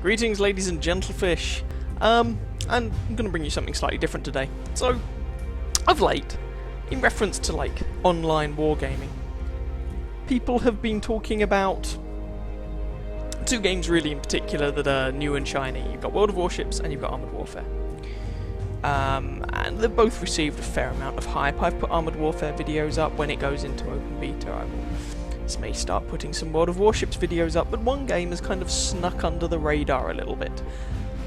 Greetings, ladies and gentlefish. And I'm going to bring you something slightly different today. So, of late, in reference to like online wargaming, people have been talking about two games really in particular that are new and shiny. You've got World of Warships and you've got Armoured Warfare. And they've both received a fair amount of hype. I've put Armoured Warfare videos up. When it goes into open beta, I may start putting some World of Warships videos up, but one game has kind of snuck under the radar a little bit.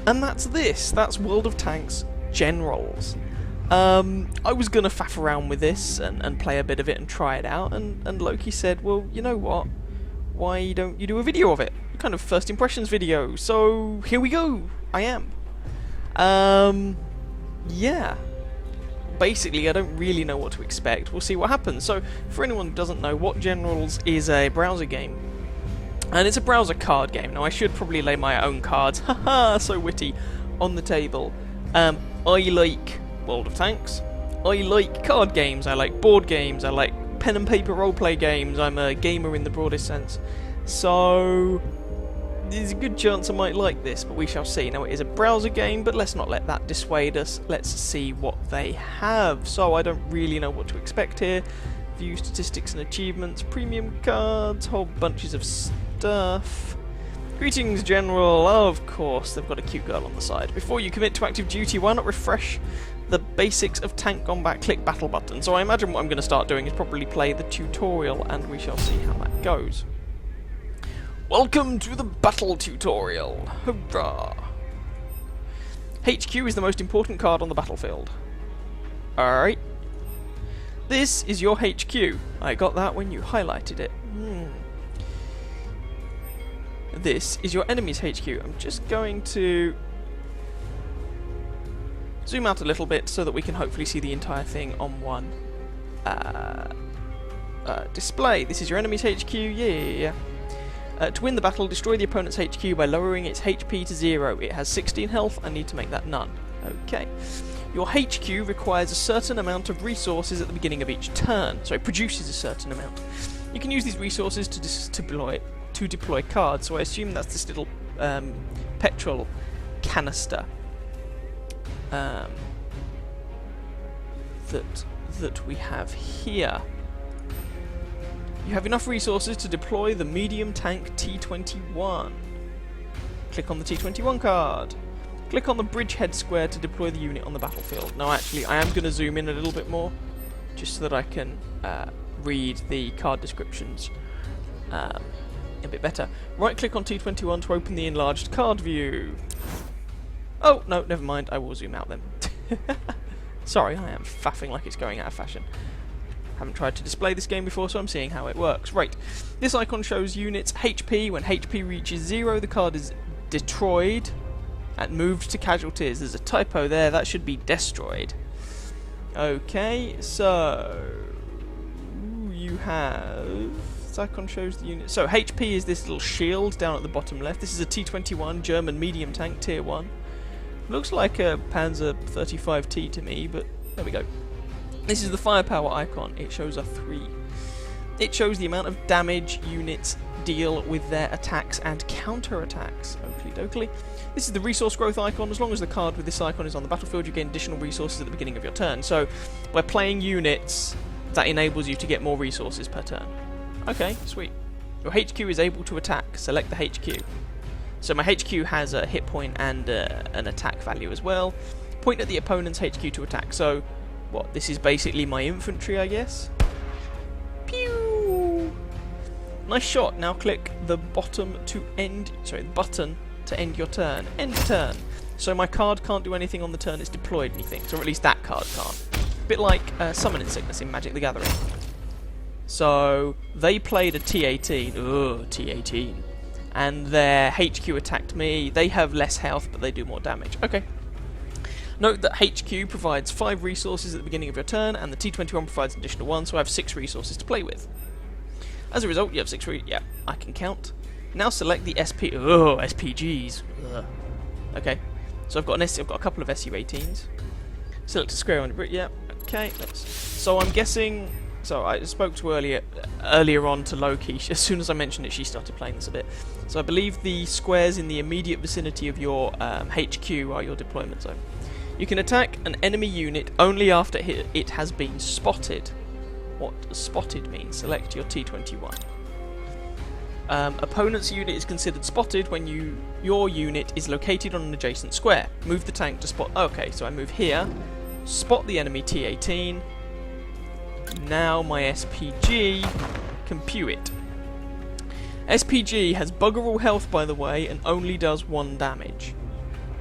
And that's this. That's World of Tanks Generals. I was going to faff around with this and play a bit of it and try it out, and Loki said, well, you know what? Why don't you do a video of it? A kind of first impressions video. So, here we go. I am. Yeah. Basically, I don't really know what to expect. We'll see what happens. So, for anyone who doesn't know, WoT Generals is a browser game. And it's a browser card game. Now, I should probably lay my own cards, haha, so witty, on the table. I like World of Tanks. I like card games. I like board games. I like pen and paper roleplay games. I'm a gamer in the broadest sense. So, there's a good chance I might like this, but we shall see. Now, it is a browser game, but let's not let that dissuade us. Let's see what they have. So, I don't really know what to expect here. View statistics and achievements, premium cards, whole bunches of stuff. Greetings, General. Of course, they've got a cute girl on the side. Before you commit to active duty, why not refresh the basics of tank combat? Click battle button. So I imagine what I'm going to start doing is probably play the tutorial, and we shall see how that goes. Welcome to the battle tutorial. Hurrah! HQ is the most important card on the battlefield. Alright. This is your HQ. I got that when you highlighted it. This is your enemy's HQ. I'm just going to zoom out a little bit so that we can hopefully see the entire thing on one display. This is your enemy's HQ. Yeah. To win the battle, destroy the opponent's HQ by lowering its HP to 0. It has 16 health. I need to make that none. Okay. Your HQ requires a certain amount of resources at the beginning of each turn, so it produces a certain amount. You can use these resources to deploy cards, so I assume that's this little petrol canister that we have here. You have enough resources to deploy the medium tank T-21. Click on the T-21 card. Click on the bridgehead square to deploy the unit on the battlefield. Now actually, I am going to zoom in a little bit more, just so that I can read the card descriptions a bit better. Right click on T-21 to open the enlarged card view. Oh, no, never mind, I will zoom out then. Sorry, I am faffing like it's going out of fashion. Haven't tried to display this game before, so I'm seeing how it works. Right, this icon shows units HP. When HP reaches 0, the card is destroyed and moved to casualties. There's a typo there, that should be destroyed. Okay, so you have... this icon shows the unit. So HP is this little shield down at the bottom left. This is a T-21 German medium tank, tier 1. Looks like a Panzer 35T to me, but there we go. This is the firepower icon. It shows a 3. It shows the amount of damage units deal with their attacks and counter-attacks. Oakley dokley. This is the resource growth icon. As long as the card with this icon is on the battlefield, you gain additional resources at the beginning of your turn. So, by playing units, that enables you to get more resources per turn. Okay, sweet. Your HQ is able to attack. Select the HQ. So my HQ has a hit point and an attack value as well. Point at the opponent's HQ to attack. So, what? This is basically my infantry, I guess? Pew! Nice shot. Now click the button to end your turn. End turn. So my card can't do anything on the turn it's deployed, methinks, or at least that card can't. A bit like Summoning Sickness in Magic the Gathering. So they played a T-18. Ugh, T-18. And their HQ attacked me. They have less health, but they do more damage. Okay. Note that HQ provides 5 resources at the beginning of your turn, and the T-21 provides an additional 1, so I have 6 resources to play with. As a result, you have 6 yeah, I can count. Now select the SPGs. Ugh. Okay, so I've got a couple of SU-18s. Select a square on the brick, yeah, okay. So I'm guessing So I spoke to earlier on to Loki. As soon as I mentioned it, she started playing this a bit. So I believe the squares in the immediate vicinity of your HQ are your deployment zone. You can attack an enemy unit only after it has been spotted. What does spotted mean? Select your T21. Opponent's unit is considered spotted when your unit is located on an adjacent square. Move the tank to spot... Okay, so I move here, spot the enemy T18. Now my SPG can pew it. SPG has bugger all health, by the way, and only does 1 damage.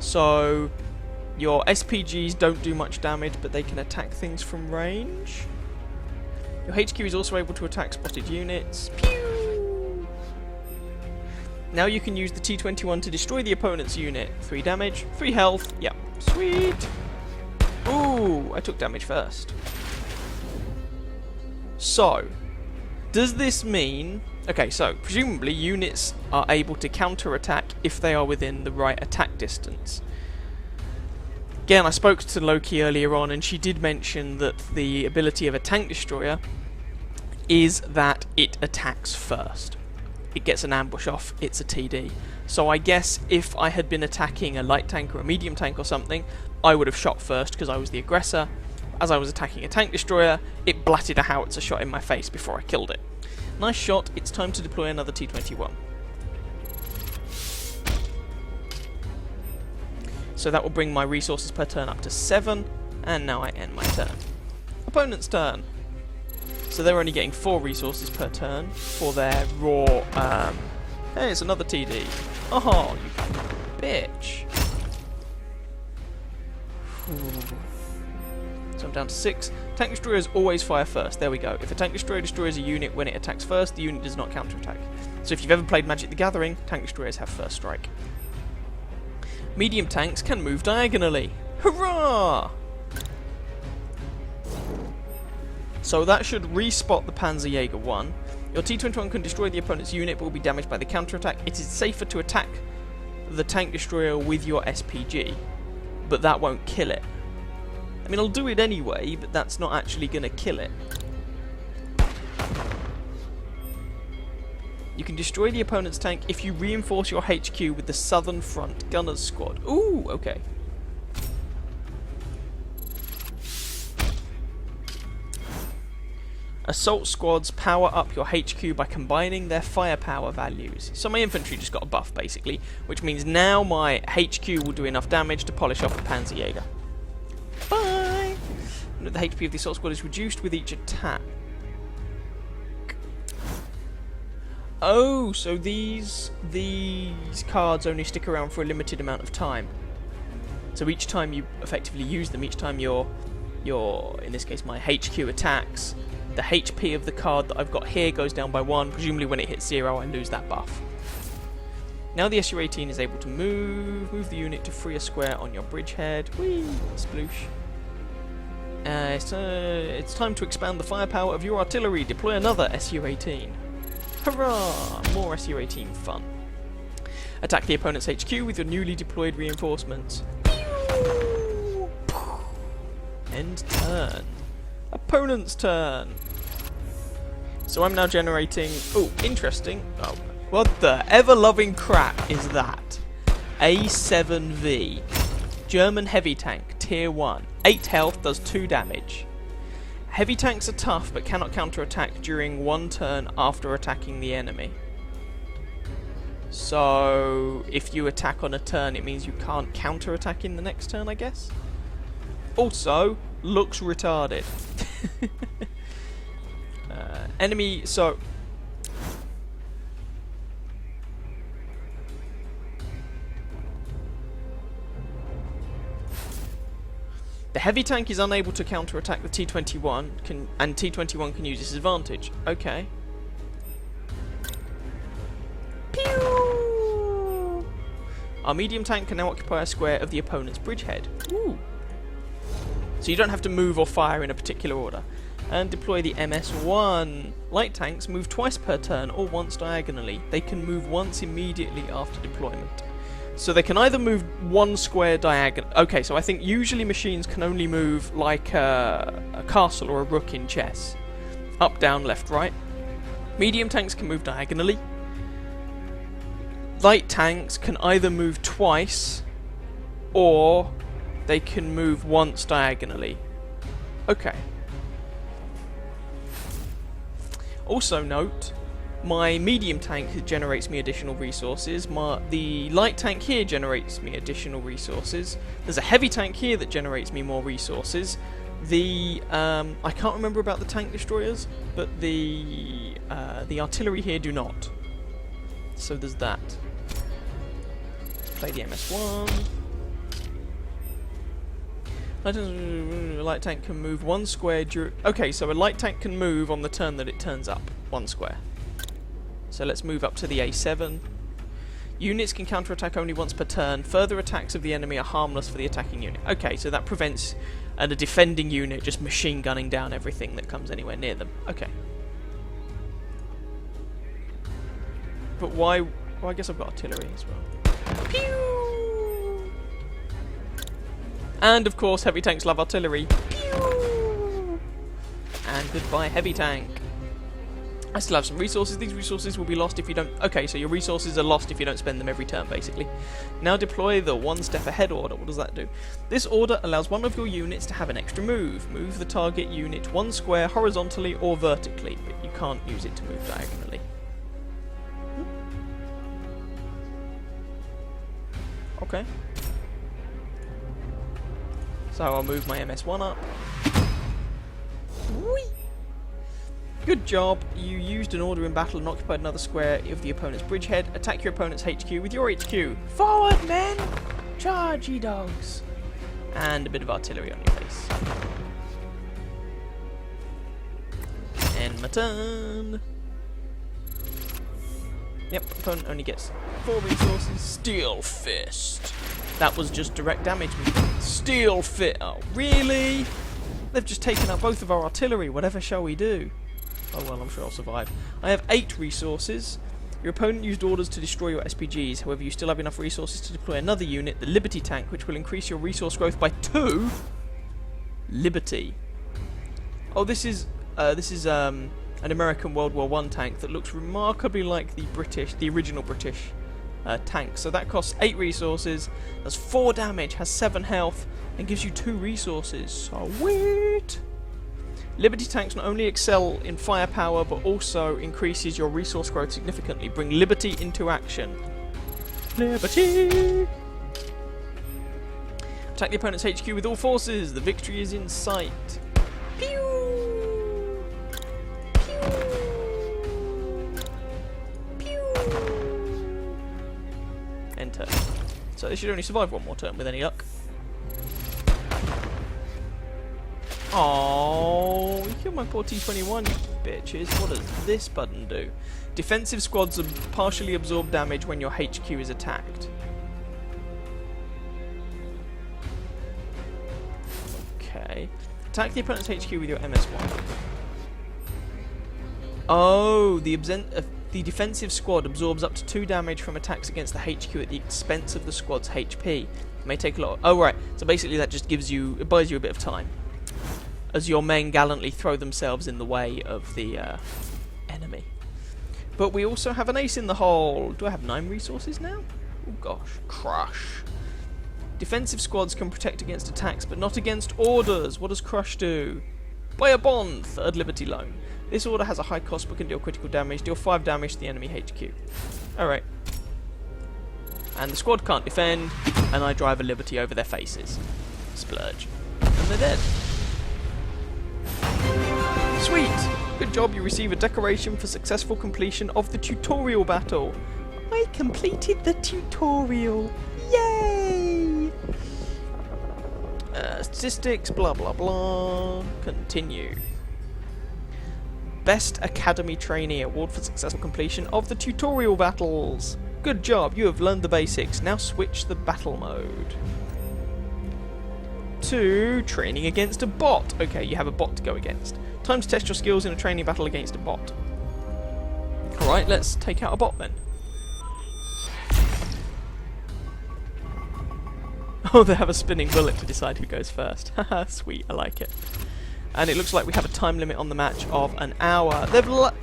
So your SPGs don't do much damage, but they can attack things from range. Your HQ is also able to attack spotted units. Pew! Now you can use the T21 to destroy the opponent's unit. 3 damage, 3 health. Yep, sweet. Ooh, I took damage first. So, does this mean... Okay, so, presumably units are able to counter-attack if they are within the right attack distance. Again, I spoke to Loki earlier on, and she did mention that the ability of a tank destroyer is that it attacks first. It gets an ambush off, it's a TD. So I guess if I had been attacking a light tank or a medium tank or something, I would have shot first because I was the aggressor. As I was attacking a tank destroyer, it blatted a howitzer shot in my face before I killed it. Nice shot, it's time to deploy another T21. So that will bring my resources per turn up to 7, and now I end my turn. Opponent's turn. So they're only getting 4 resources per turn for their raw... Hey, it's another TD. Oh, you bitch. So I'm down to 6. Tank destroyers always fire first. There we go. If a tank destroyer destroys a unit when it attacks first, the unit does not counterattack. So if you've ever played Magic the Gathering, tank destroyers have first strike. Medium tanks can move diagonally. Hurrah! So that should respot the Panzerjäger 1. Your T21 can destroy the opponent's unit but will be damaged by the counterattack. It is safer to attack the tank destroyer with your SPG, but that won't kill it. I mean, I'll do it anyway, but that's not actually going to kill it. You can destroy the opponent's tank if you reinforce your HQ with the Southern Front Gunners Squad. Ooh, okay. Assault squads power up your HQ by combining their firepower values. So my infantry just got a buff, basically, which means now my HQ will do enough damage to polish off a Panzerjäger. Bye! The HP of the assault squad is reduced with each attack. Oh, so these cards only stick around for a limited amount of time. So each time you effectively use them, each time your in this case my HQ attacks, the HP of the card that I've got here goes down by 1. Presumably when it hits 0, I lose that buff. Now the SU-18 is able to move the unit to free a square on your bridgehead. Whee! Sploosh. It's time to expand the firepower of your artillery. Deploy another SU-18. Hurrah! More SU-18 fun. Attack the opponent's HQ with your newly deployed reinforcements. End turn. Opponent's turn. So I'm now generating... Oh, interesting. Oh, what the ever-loving crap is that? A7V. German heavy tank, tier 1. 8 health, does 2 damage. Heavy tanks are tough, but cannot counterattack during 1 turn after attacking the enemy. So, if you attack on a turn, it means you can't counterattack in the next turn, I guess? Also, looks retarded. Enemy, so... The heavy tank is unable to counterattack the T21, and T21 can use this advantage. Okay. Pew! Our medium tank can now occupy a square of the opponent's bridgehead. Ooh. So you don't have to move or fire in a particular order. And deploy the MS-1. Light tanks move twice per turn or once diagonally. They can move once immediately after deployment. So they can either move 1 square diagonal. Okay, so I think usually machines can only move like a castle or a rook in chess. Up, down, left, right. Medium tanks can move diagonally. Light tanks can either move twice, or they can move once diagonally. Okay. Also note, my medium tank generates me additional resources. The light tank here generates me additional resources. There's a heavy tank here that generates me more resources. I can't remember about the tank destroyers, but the artillery here do not. So there's that. Let's play the MS1. Light tank can move 1 square during... Okay, so a light tank can move on the turn that it turns up 1 square. So let's move up to the A7. Units can counterattack only once per turn. Further attacks of the enemy are harmless for the attacking unit. Okay, so that prevents a defending unit just machine gunning down everything that comes anywhere near them. Okay. But why... Well, I guess I've got artillery as well. Pew! And of course, heavy tanks love artillery. Pew! And goodbye, heavy tank. I still have some resources. These resources will be lost if you don't... Okay, so your resources are lost if you don't spend them every turn, basically. Now deploy the 1 step ahead order. What does that do? This order allows one of your units to have an extra move. Move the target unit 1 square horizontally or vertically, but you can't use it to move diagonally. Okay. So I'll move my MS1 up. Whee! Good job, you used an order in battle and occupied another square of the opponent's bridgehead. Attack your opponent's HQ with your HQ. Forward, men! Charge, ye dogs! And a bit of artillery on your face. End my turn. Yep, opponent only gets 4 resources. Steel Fist. That was just direct damage. Steel Fist. Oh, really? They've just taken out both of our artillery. Whatever shall we do? Oh well, I'm sure I'll survive. I have 8 resources. Your opponent used orders to destroy your SPGs. However, you still have enough resources to deploy another unit, the Liberty tank, which will increase your resource growth by 2. Liberty. Oh, this is an American World War I tank that looks remarkably like the original British tank. So that costs 8 resources, does 4 damage, has 7 health, and gives you 2 resources. Sweet! Liberty tanks not only excel in firepower, but also increases your resource growth significantly. Bring Liberty into action. Liberty! Attack the opponent's HQ with all forces. The victory is in sight. Pew! Pew! Pew! Enter. So they should only survive 1 more turn with any luck. Oh, you killed my poor T21, you bitches. What does this button do? Defensive squads partially absorb damage when your HQ is attacked. Okay. Attack the opponent's HQ with your MS1. Oh, the defensive squad absorbs up to 2 damage from attacks against the HQ at the expense of the squad's HP. It may take a lot. Oh, right. So basically that just gives you... It buys you a bit of time, as your men gallantly throw themselves in the way of the enemy. But we also have an ace in the hole. Do I have 9 resources now? Oh gosh. Crush. Defensive squads can protect against attacks, but not against orders. What does Crush do? Buy a bond. 3rd Liberty loan. This order has a high cost but can deal critical damage. Deal 5 damage to the enemy HQ. Alright. And the squad can't defend, and I drive a Liberty over their faces. Splurge. And they're dead. Sweet! Good job, you receive a decoration for successful completion of the tutorial battle. I completed the tutorial. Yay! Statistics, blah blah blah. Continue. Best Academy Trainee Award for successful completion of the tutorial battles. Good job, you have learned the basics. Now switch the battle mode to training against a bot. Okay, you have a bot to go against. Time to test your skills in a training battle against a bot. Alright, let's take out a bot then. Oh, they have a spinning bullet to decide who goes first. Haha, sweet, I like it. And it looks like we have a time limit on the match of an hour. They've got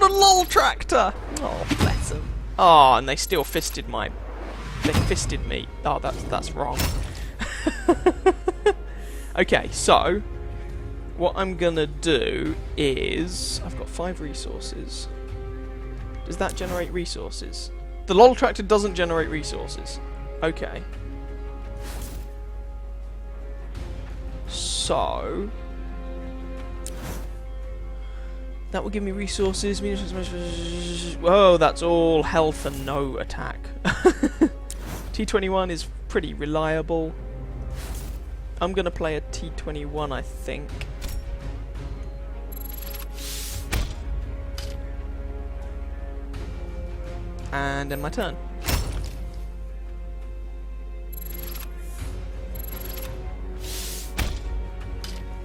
a LOL tractor! Oh, bless them. Oh, and they still fisted my... They fisted me. Oh, that's wrong. Okay, so... What I'm gonna do is... I've got 5 resources. Does that generate resources? The LOL tractor doesn't generate resources. Okay. So... That will give me resources. Whoa, that's all health and no attack. T21 is pretty reliable. I'm going to play a T21, I think. And then my turn.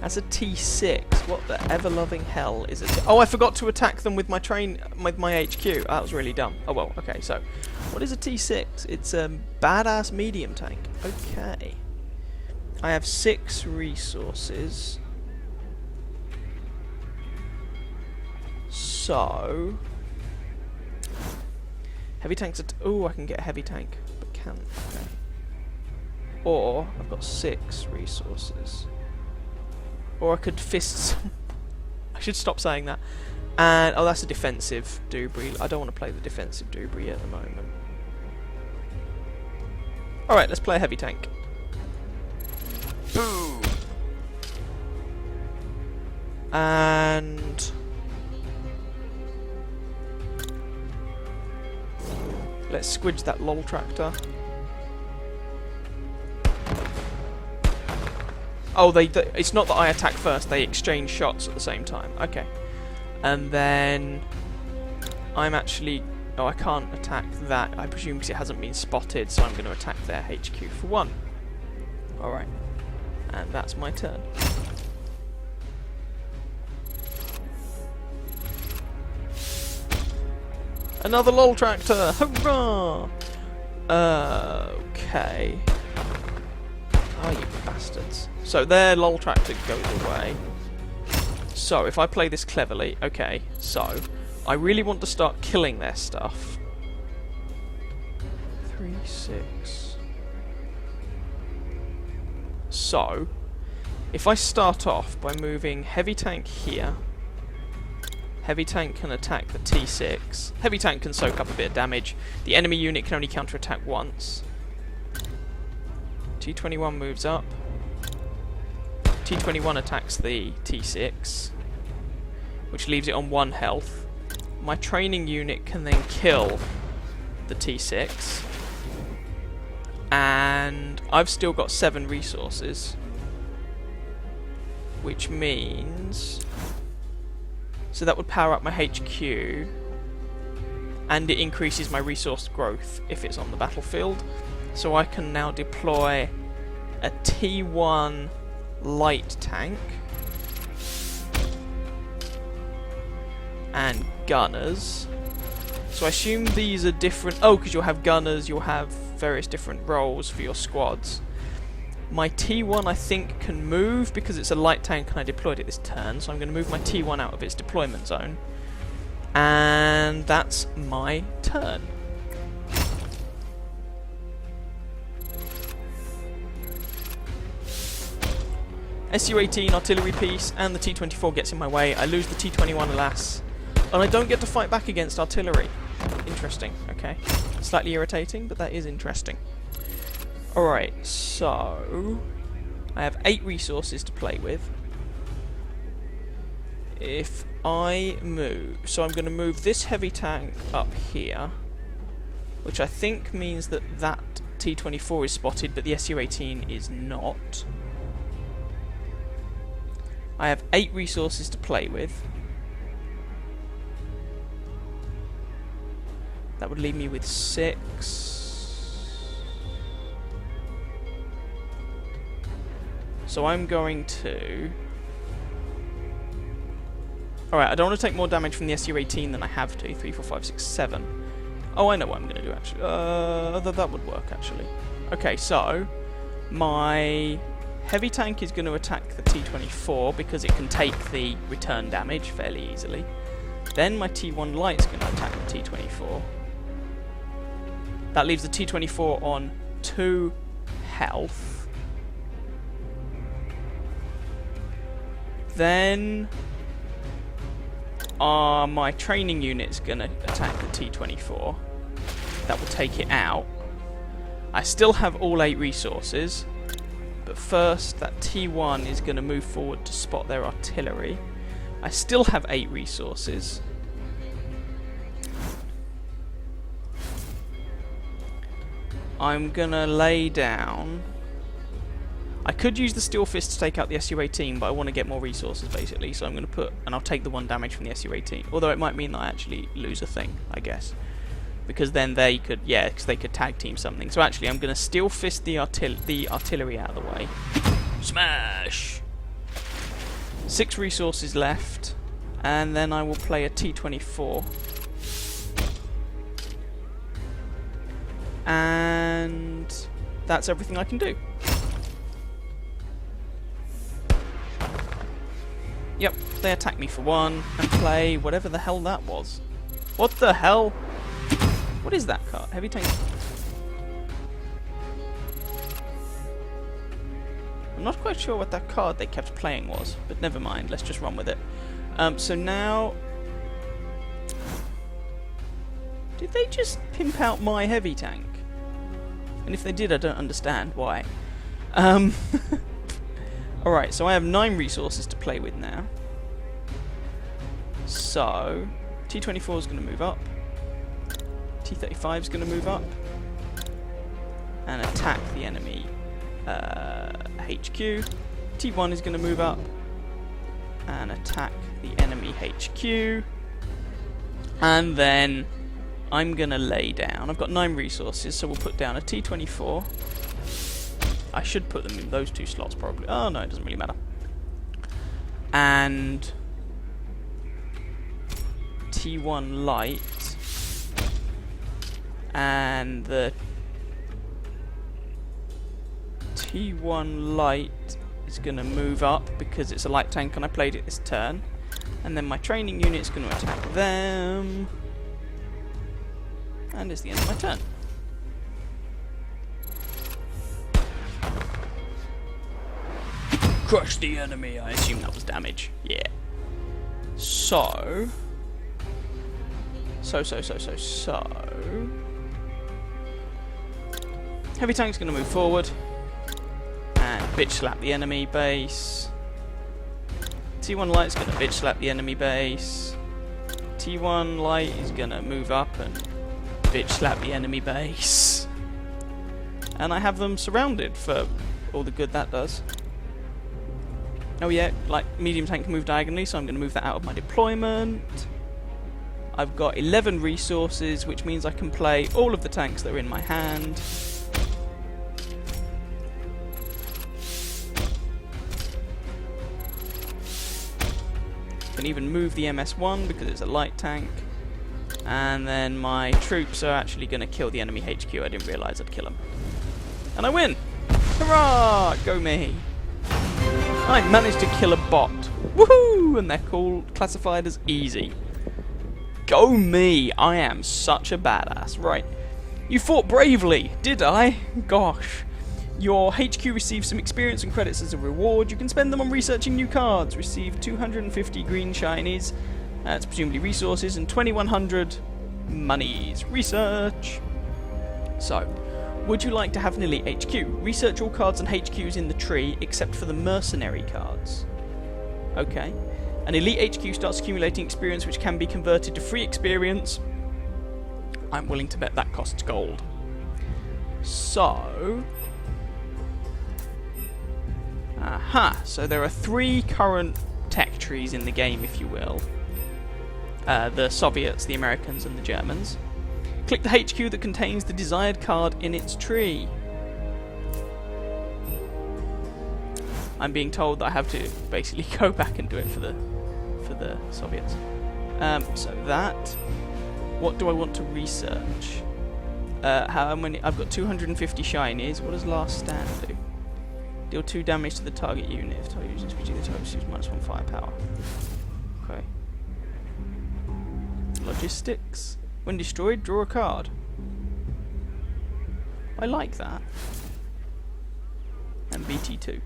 That's a T6. What the ever-loving hell is it? Oh, I forgot to attack them with my HQ. That was really dumb. Oh well, okay, so... What is a T6? It's a badass medium tank. Okay. I have 6 resources. So... Heavy tanks are... Oh, I can get a heavy tank. But can't... Okay. Or, I've got 6 resources. Or I could fist some... I should stop saying that. And, oh, that's a defensive Dubri. I don't want to play the defensive Dubri at the moment. Alright, let's play a heavy tank. Boom! And... Let's squidge that LOL tractor. Oh, it's not that I attack first, they exchange shots at the same time. Okay. And then... I'm actually... Oh, I can't attack that, I presume, because it hasn't been spotted, so I'm going to attack their HQ for 1. Alright. And that's my turn. Another LOL tractor! Hurrah! Okay. Oh, you bastards. So their LOL tractor goes away. So, if I play this cleverly... Okay, so... I really want to start killing their stuff. 3, 6... So... If I start off by moving heavy tank here... Heavy tank can attack the T6. Heavy tank can soak up a bit of damage. The enemy unit can only counterattack once. T21 moves up. T21 attacks the T6, which leaves it on 1 health. My training unit can then kill the T6. And I've still got 7 resources. Which means... So that would power up my HQ, and it increases my resource growth if it's on the battlefield. So I can now deploy a T1 light tank and gunners. So I assume these are different... Oh, because you'll have gunners, you'll have various different roles for your squads. My T1, I think, can move because it's a light tank and I deployed it this turn, so I'm going to move my T1 out of its deployment zone. And that's my turn. SU-18 artillery piece and the T-24 gets in my way. I lose the T-21, alas. And I don't get to fight back against artillery. Interesting, okay. Slightly irritating, but that is interesting. Alright, so... I have 8 resources to play with. If I move... So I'm going to move this heavy tank up here, which I think means that that T-24 is spotted, but the SU-18 is not. I have 8 resources to play with. That would leave me with 6. So I'm going to... Alright, I don't want to take more damage from the SU-18 than I have to. 3, 4, 5, 6, 7. Oh, I know what I'm going to do, actually. That would work, actually. Okay, so... My Heavy tank is going to attack the T-24 because it can take the return damage fairly easily. Then my T1 light is going to attack the T-24. That leaves the T-24 on 2 health. Then my training unit is going to attack the T-24. That will take it out. I still have all 8 resources, but first that T1 is going to move forward to spot their artillery. I still have 8 resources. I'm going to lay down... I could use the Steel Fist to take out the SU-18, but I want to get more resources, basically, so I'm going to put... And I'll take the 1 damage from the SU-18, although it might mean that I actually lose a thing, I guess. Because then they could... Yeah, because they could tag team something. So actually, I'm going to Steel Fist the artillery out of the way. Smash! 6 resources left, and then I will play a T-24. And that's everything I can do. Yep, they attack me for 1 and play whatever the hell that was. What the hell? What is that card? Heavy tank. I'm not quite sure what that card they kept playing was, but never mind, let's just run with it. So now... Did they just pimp out my heavy tank? And if they did, I don't understand why. Alright, so I have 9 resources to play with now. So, T-24 is going to move up. T-35 is going to move up. And attack the enemy HQ. T-1 is going to move up. And attack the enemy HQ. And then I'm going to lay down. I've got 9 resources, so we'll put down a T-24. I should put them in those 2 slots probably. Oh no, it doesn't really matter. And T1 light. And the T1 light is going to move up because it's a light tank and I played it this turn. And then my training unit is going to attack them. And it's the end of my turn. Crush the enemy. I assume that was damage. Yeah. So. Heavy tank's going to move forward. And bitch slap the enemy base. T1 light's going to bitch slap the enemy base. T1 light is going to move up and bitch slap the enemy base. And I have them surrounded for all the good that does. Oh yeah, like medium tank can move diagonally, so I'm going to move that out of my deployment. I've got 11 resources, which means I can play all of the tanks that are in my hand. I can even move the MS-1 because it's a light tank. And then my troops are actually going to kill the enemy HQ. I didn't realise I'd kill them. And I win! Hurrah! Go me! I managed to kill a bot. Woohoo! And they're classified as easy. Go me! I am such a badass. Right. You fought bravely, did I? Gosh. Your HQ receives some experience and credits as a reward. You can spend them on researching new cards. Receive 250 green shinies. That's presumably resources, and 2100 monies. Research! So, would you like to have an elite HQ? Research all cards and HQs in the tree except for the mercenary cards. Okay. An elite HQ starts accumulating experience which can be converted to free experience. I'm willing to bet that costs gold. So... Aha! So there are 3 current tech trees in the game, if you will. The Soviets, the Americans, and the Germans. Click the HQ that contains the desired card in its tree. I'm being told that I have to basically go back and do it for the Soviets. So that. What do I want to research? How many? I've got 250 shinies. What does Last Stand do? Deal 2 damage to the target unit if target uses speed, the target receives -1 firepower. Okay. Logistics. When destroyed, draw a card. I like that. And BT2.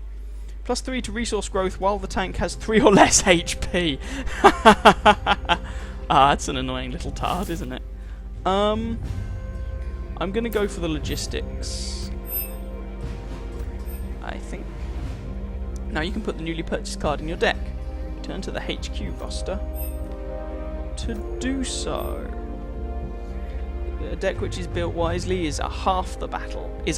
+3 to resource growth while the tank has 3 or less HP. That's an annoying little tard, isn't it? I'm gonna go for the logistics, I think. Now you can put the newly purchased card in your deck. Return to the HQ roster to do so. A deck which is built wisely is half the battle, I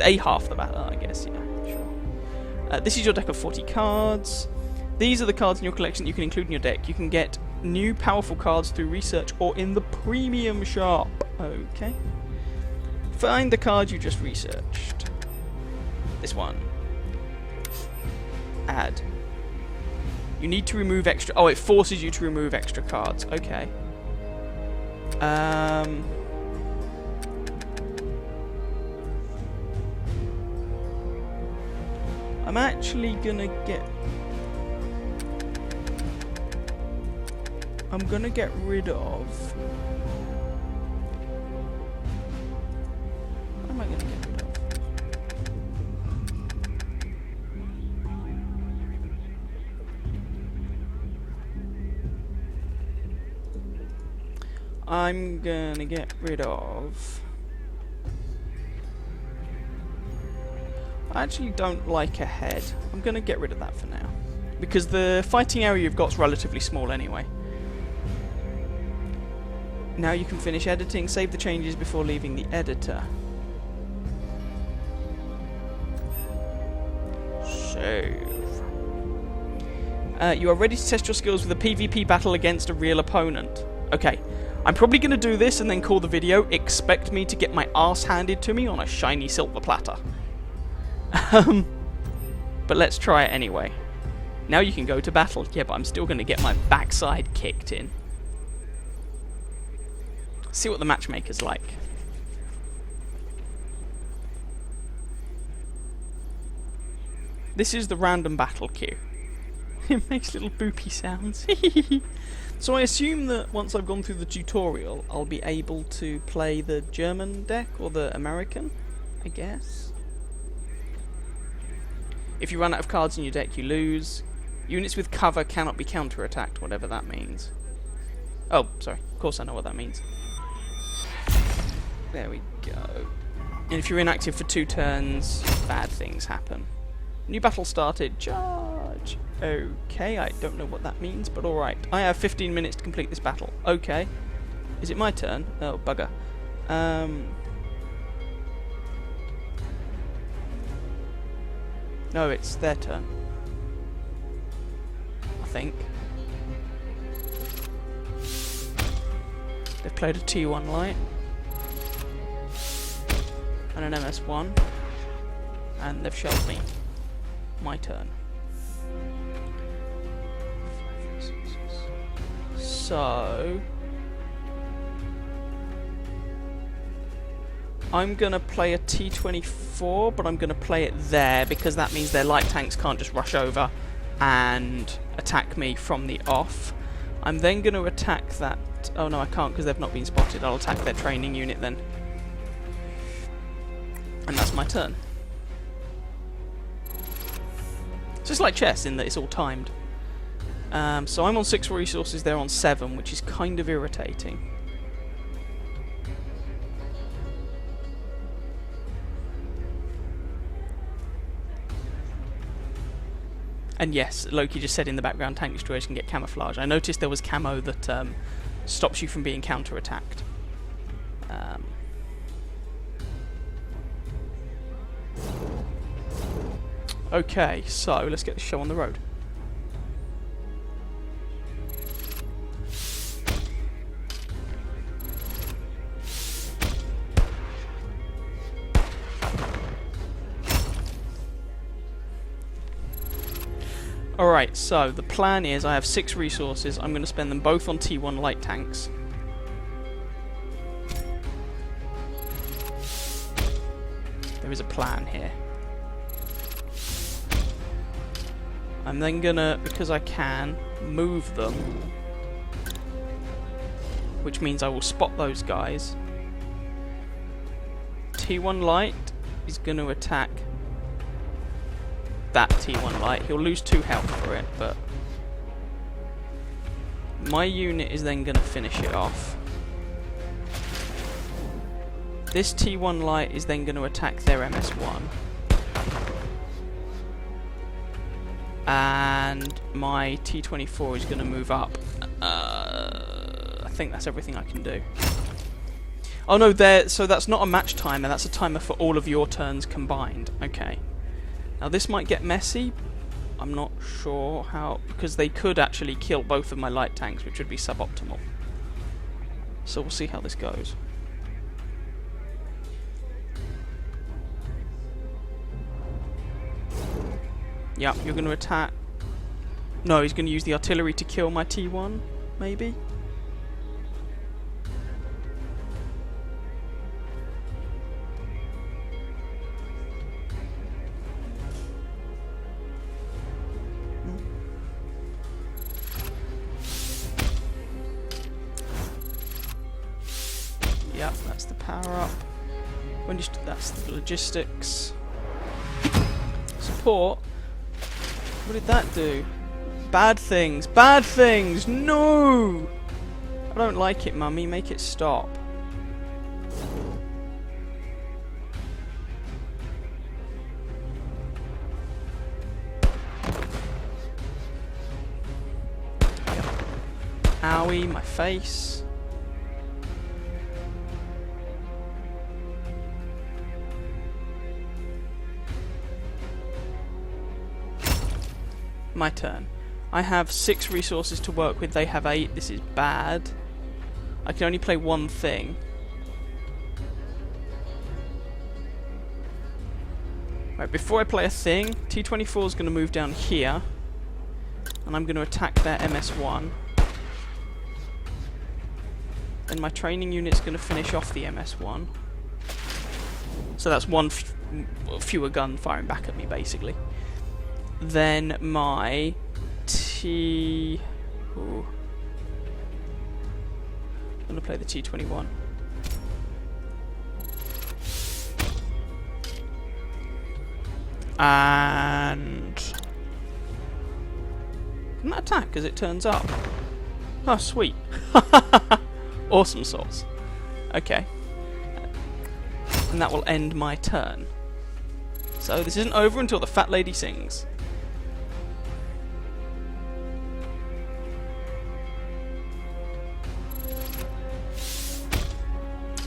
guess, yeah, sure. This is your deck of 40 cards. These are the cards in your collection that you can include in your deck. You can get new powerful cards through research or in the premium shop. Okay. Find the card you just researched. This one. Add. You need to remove extra... Oh, it forces you to remove extra cards. Okay. I'm actually gonna get... I'm gonna get rid of... What am I gonna get rid of? I'm gonna get rid of... I actually don't like a head. I'm gonna get rid of that for now. Because the fighting area you've got is relatively small anyway. Now you can finish editing, save the changes before leaving the editor. Save. You are ready to test your skills with a PvP battle against a real opponent. Okay, I'm probably going to do this and then call the video. Expect me to get my arse handed to me on a shiny silver platter. But let's try it anyway. Now you can go to battle. Yeah, but I'm still going to get my backside kicked in. See what the matchmaker's like. This is the random battle queue. It makes little boopy sounds. So I assume that once I've gone through the tutorial, I'll be able to play the German deck or the American, I guess. If you run out of cards in your deck, you lose. Units with cover cannot be counter-attacked, whatever that means. Oh, sorry. Of course I know what that means. There we go. And if you're inactive for 2 turns, bad things happen. New battle started. Charge. Okay, I don't know what that means, but alright. I have 15 minutes to complete this battle. Okay. Is it my turn? Oh, bugger. No, it's their turn. I think. They've played a T1 light. And an MS1. And they've shelled me. My turn. So... I'm going to play a T24, but I'm going to play it there, because that means their light tanks can't just rush over and attack me from the off. I'm then going to attack that... Oh no, I can't, because they've not been spotted. I'll attack their training unit then. And that's my turn. It's just like chess in that it's all timed. So I'm on 6 resources, they're on 7, which is kind of irritating. And yes, Loki just said in the background, tank destroyers can get camouflage. I noticed there was camo that stops you from being counter-attacked. Okay, so let's get the show on the road. Alright, so the plan is I have 6 resources. I'm going to spend them both on T1 light tanks. There is a plan here. I'm then gonna, because I can, move them. Which means I will spot those guys. T1 light is going to attack that T1 light. He'll lose 2 health for it, but my unit is then going to finish it off. This T1 light is then going to attack their MS1. And my T24 is going to move up. I think that's everything I can do. Oh no, so that's not a match timer, that's a timer for all of your turns combined. Okay. Now this might get messy. I'm not sure how, because they could actually kill both of my light tanks, which would be suboptimal. So we'll see how this goes. Yeah, you're going to attack. No, he's going to use the artillery to kill my T1, maybe? Yep, that's the power up. That's the logistics. Support. What did that do? Bad things. Bad things! No! I don't like it, Mummy. Make it stop. Yep. Owie, my face. My turn. I have 6 resources to work with, they have 8. This is bad. I can only play one thing. Right, before I play a thing, T24 is going to move down here. And I'm going to attack their MS1. Then my training unit's going to finish off the MS1. So that's one fewer gun firing back at me, basically. Then my I'm gonna play the T21. And can that attack as it turns up? Oh, sweet. Awesome sauce. Okay. And that will end my turn. So this isn't over until the fat lady sings.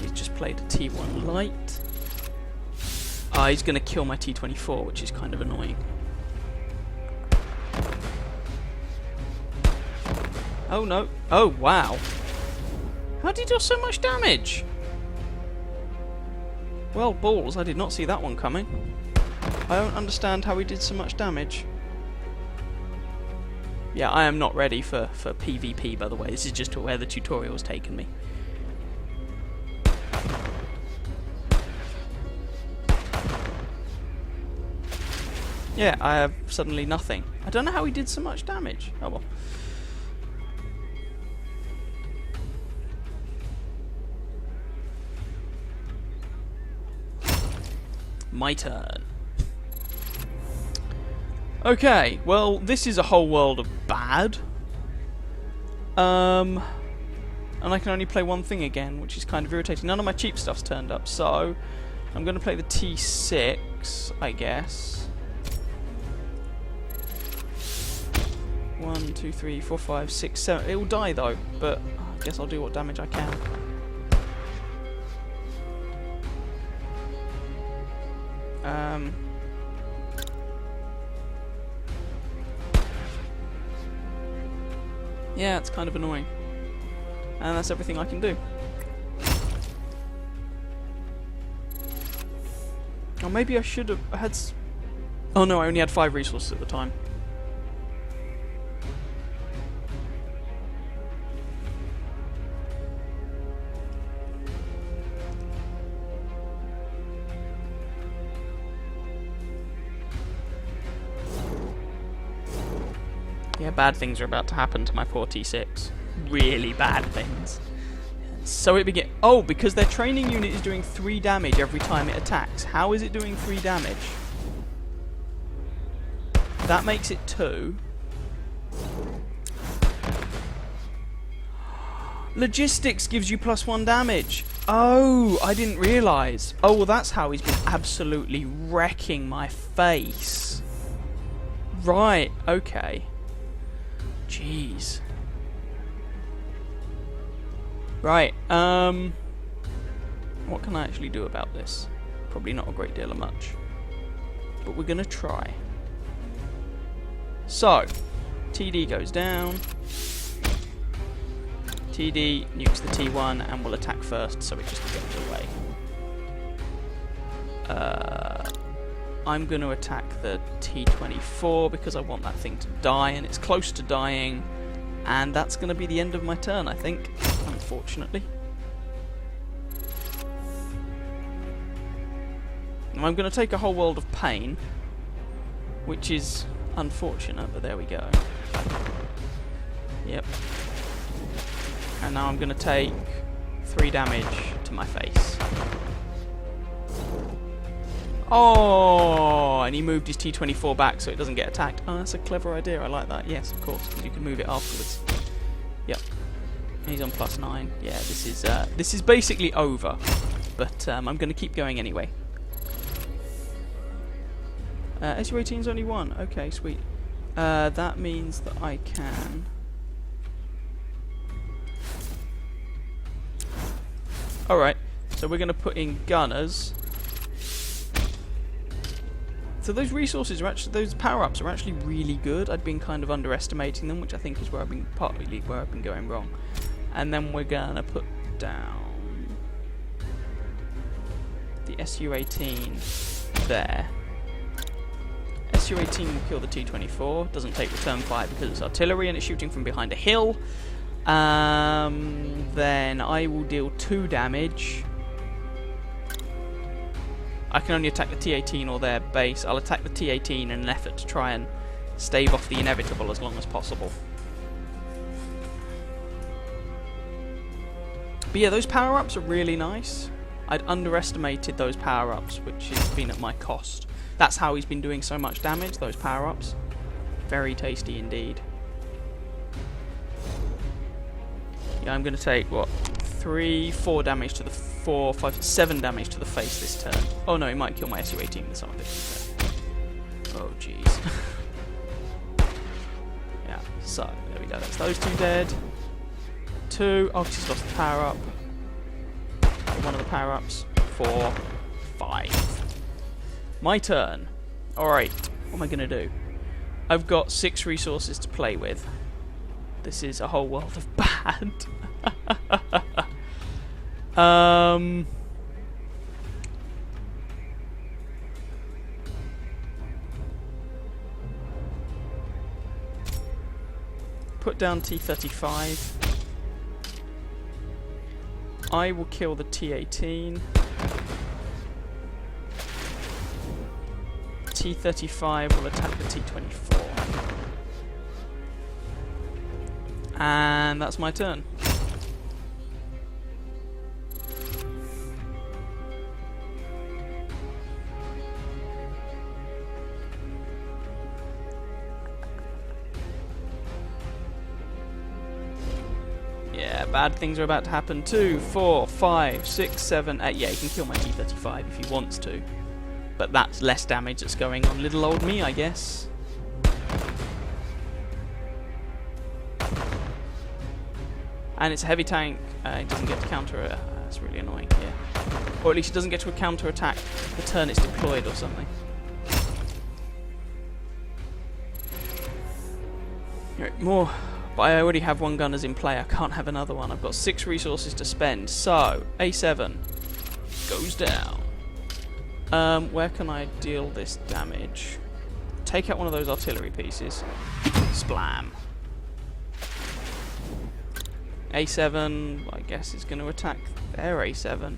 He's just played a T1 light. He's going to kill my T24, which is kind of annoying. Oh no. Oh wow. How did he do so much damage? Well, balls, I did not see that one coming. I don't understand how he did so much damage. Yeah, I am not ready for PvP, by the way. This is just where the tutorial has taken me. Yeah, I have suddenly nothing. I don't know how he did so much damage. Oh well. My turn. Okay, well, this is a whole world of bad. And I can only play one thing again, which is kind of irritating. None of my cheap stuff's turned up, so I'm going to play the T6, I guess. 1, 2, 3, 4, 5, 6, 7. It will die though, but I guess I'll do what damage I can. Yeah, it's kind of annoying. And that's everything I can do. Or maybe I should have had... Oh no, I only had 5 resources at the time. Yeah, bad things are about to happen to my poor T6. Really bad things. So it begins. Oh, because their training unit is doing 3 damage every time it attacks. How is it doing 3 damage? That makes it 2. Logistics gives you +1 damage. Oh, I didn't realise. Oh, well, that's how he's been absolutely wrecking my face. Right, okay. Jeez. Right, what can I actually do about this? Probably not a great deal of much. But we're gonna try. So, TD goes down. TD nukes the T1 and will attack first, so it just gets away. I'm going to attack the T24 because I want that thing to die, and it's close to dying, and that's going to be the end of my turn, I think, unfortunately. And I'm going to take a whole world of pain, which is unfortunate, but there we go. Yep. And now I'm going to take 3 damage to my face. Oh, and he moved his T24 back so it doesn't get attacked. Oh, that's a clever idea. I like that. Yes, of course, because you can move it afterwards. Yep. He's on +9. Yeah, this is basically over. But I'm going to keep going anyway. SU-18's only 1. Okay, sweet. That means that I can... Alright, so we're going to put in gunners. So those resources are actually, those power-ups are actually really good. I'd been kind of underestimating them, which I think is where I've been partly where I've been going wrong. And then we're going to put down the SU-18 there. SU-18 will kill the T-24. Doesn't take return fire because it's artillery and it's shooting from behind a hill. Then I will deal 2 damage. I can only attack the T-18 or their base. I'll attack the T-18 in an effort to try and stave off the inevitable as long as possible. But yeah, those power-ups are really nice. I'd underestimated those power-ups, which has been at my cost. That's how he's been doing so much damage, those power-ups. Very tasty indeed. Yeah, I'm going to take, what, 3, 4 damage to the 4, 5, 7 damage to the face this turn. Oh no, he might kill my SU-18 with some of it. Oh jeez. Yeah, so, there we go, that's those 2 dead. 2, oh, he's lost the power up. One of the power ups. 4, 5. My turn. Alright, what am I going to do? I've got 6 resources to play with. This is a whole world of bad. Put down T-35. I will kill the T-18. T-35 will attack the T-24. And that's my turn. Yeah, bad things are about to happen. 2, 4, 5, 6, 7, 8. Yeah, he can kill my T-35 if he wants to. But that's less damage that's going on little old me, I guess. And it's a heavy tank. It doesn't get to counter it. That's really annoying, yeah. Or at least it doesn't get to a counter attack the turn it's deployed or something. Right, more. But I already have 1 gunners in play. I can't have another one. I've got 6 resources to spend. So, A7 goes down. Where can I deal this damage? Take out one of those artillery pieces. Splam. A7, I guess, is going to attack their A7.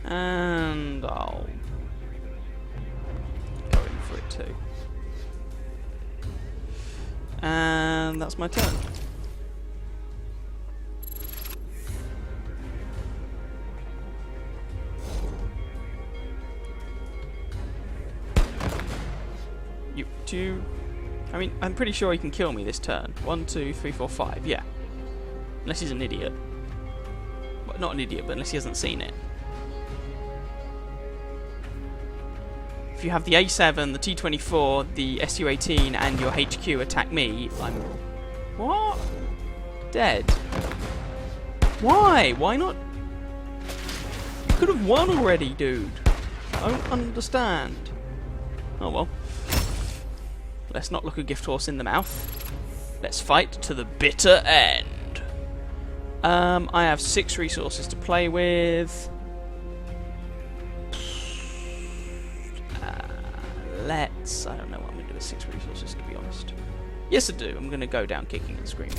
And I'll go in for it too. And that's my turn. You two. I mean, I'm pretty sure he can kill me this turn. 1, 2, 3, 4, 5. Yeah. Unless he's an idiot. Well, not an idiot, but unless he hasn't seen it. If you have the A7, the T24, the SU-18, and your HQ attack me, I'm... What? Dead. Why? Why not? You could have won already, dude. I don't understand. Oh well. Let's not look a gift horse in the mouth. Let's fight to the bitter end. I have 6 resources to play with. I don't know what I'm going to do with 6 resources, to be honest. Yes, I do. I'm going to go down kicking and screaming.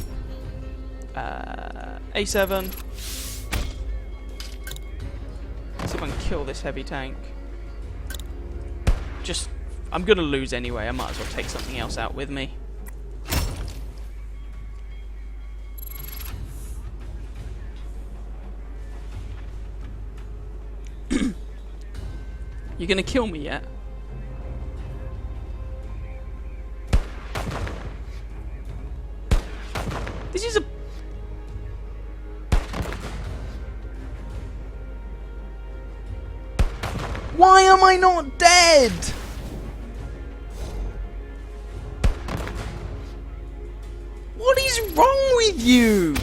A7. Let's see if I can kill this heavy tank. Just, I'm going to lose anyway. I might as well take something else out with me. You going to kill me yet? This is a... Why am I not dead? What is wrong with you?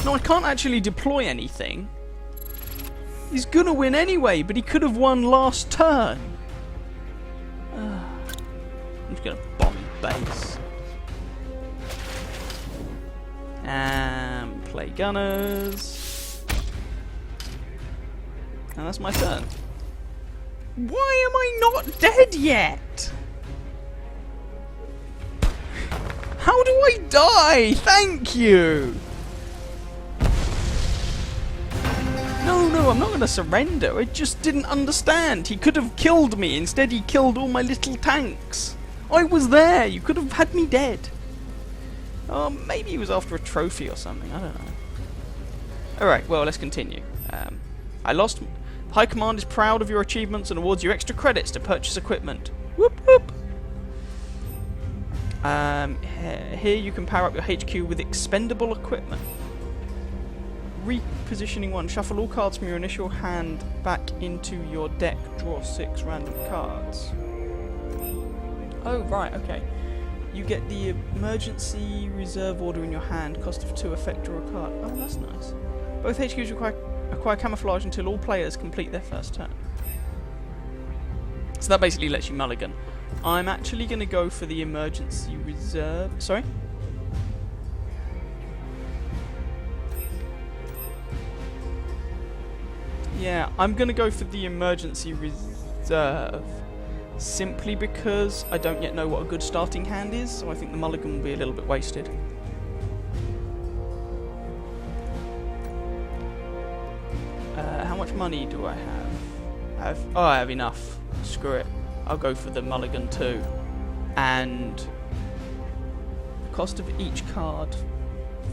No, I can't actually deploy anything. He's gonna win anyway, but he could have won last turn. I'm just gonna bomb his base. And play gunners. And that's my turn. Why am I not dead yet? How do I die? Thank you! No, I'm not going to surrender. I just didn't understand. He could have killed me. Instead, he killed all my little tanks. I was there. You could have had me dead. Oh, maybe he was after a trophy or something. I don't know. Alright, well, let's continue. I lost... High Command is proud of your achievements and awards you extra credits to purchase equipment. Whoop, whoop. Here you can power up your HQ with expendable equipment. Repositioning 1. Shuffle all cards from your initial hand back into your deck. Draw 6 random cards. Oh, right, okay. You get the emergency reserve order in your hand. Cost of 2 effect, draw a card. Oh, that's nice. Both HQs acquire camouflage until all players complete their first turn. So that basically lets you mulligan. I'm actually going to go for the emergency reserve. Sorry? Yeah, I'm going to go for the emergency reserve. Simply because I don't yet know what a good starting hand is, so I think the mulligan will be a little bit wasted. How much money do I have? I have enough. Screw it. I'll go for the mulligan too. And the cost of each card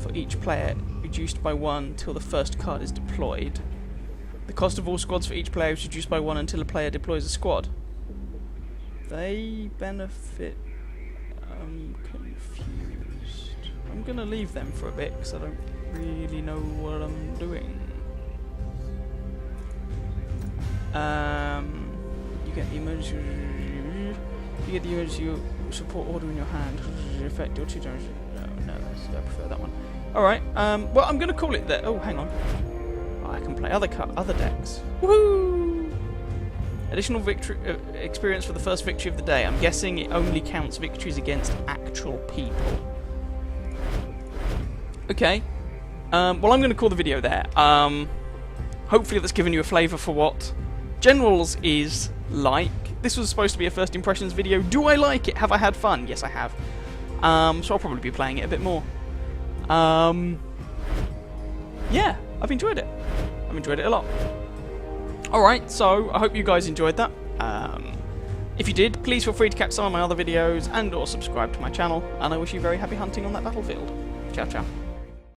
for each player reduced by 1 until the first card is deployed. The cost of all squads for each player is reduced by 1 until a player deploys a squad. They benefit... I'm confused. I'm going to leave them for a bit because I don't really know what I'm doing. You get the emergency support order in your hand. Effect your 2 turns. No, I prefer that one. Alright, well, I'm going to call it that. Oh, hang on. I can play other decks. Woohoo! Additional victory experience for the first victory of the day. I'm guessing it only counts victories against actual people. Okay. Well, I'm going to call the video there. Hopefully that's given you a flavour for what Generals is like. This was supposed to be a first impressions video. Do I like it? Have I had fun? Yes, I have. So I'll probably be playing it a bit more. Yeah, I've enjoyed it. I've enjoyed it a lot. Alright, so I hope you guys enjoyed that. If you did, please feel free to catch some of my other videos and or subscribe to my channel, and I wish you very happy hunting on that battlefield. Ciao ciao.